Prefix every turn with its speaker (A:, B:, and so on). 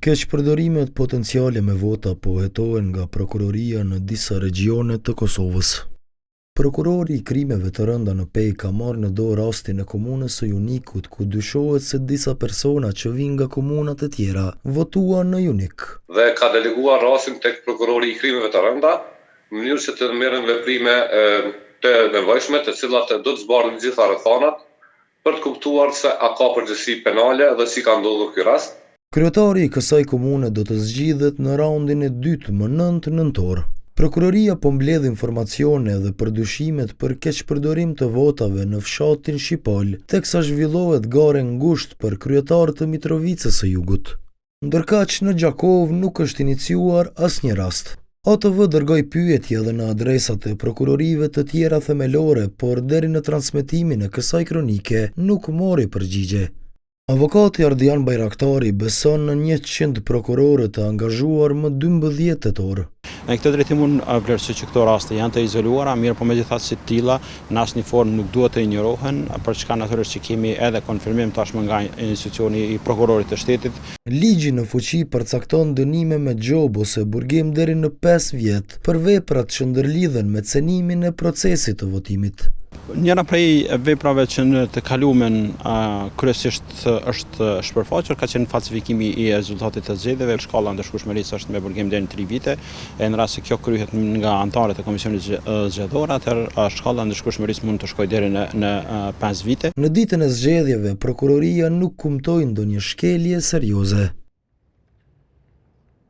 A: Keqpërdorimet potenciale me vota po hetohen nga prokuroria në disa regione të Kosovës. Prokurori i krimeve të rënda në Pejë ka marrë në dorë rastin e komunës së Junikut, ku dyshohet se disa persona që vinë nga komunat e tjera votuan në Junik.
B: Dhe ka deleguar rastin tek prokurori i krimeve të rënda, në mënyrë që të merren veprime të nevojshme, të cilat do të zbardhin gjitha rrethanat për të kuptuar se a ka përgjegjësi penale dhe si ka ndodhur ky rast.
A: Kryetari i kësaj komune do të zgjidhet në raundin e dytë më 9 nëntor. Prokuroria po mbledh informacione dhe përdyshimet për keqpërdorim të votave në fshatin Shqipal, teksa zhvillohet gare ngushtë për kryetar të Mitrovicës së Jugut. Ndërkaq në Gjakov nuk është iniciuar asnjë rast. ATV dërgoi pyetje edhe në adresat e prokurorive të tjera themelore, por deri në transmetimin e kësaj kronike nuk mori përgjigje. Avokati Ardian Bajraktari beson në 100 prokurorë të angazhuar më 12 tetor.
C: Në këtë drejtim unë vlerësoj që këto raste janë të izoluara, mirë po megjithatë si të tilla në asnjë formë nuk duhet të injorohen, për çka natyrisht që kemi edhe konfirmim tashmë nga institucioni i prokurorit të shtetit.
A: Ligji në fuqi përcakton dënime me gjobë ose burgim deri në 5 vjet për veprat që ndërlidhen me cenimin e procesit të votimit.
C: Njëra prej veprave që në të kalumen kryesisht është shpërfaqur ka qenë falsifikimi i rezultatit të zgjedhjeve. Shkalla ndëshkueshmërisë është me burgim deri në 3 vite. Në rast se kjo kryhet nga anëtarët e komisionit zgjedhor, atëherë shkalla ndëshkueshmërisë mund të shkojë deri në 5 vite.
A: Në ditën e zgjedhjeve, prokuroria nuk kumtoi ndonjë shkelje serioze.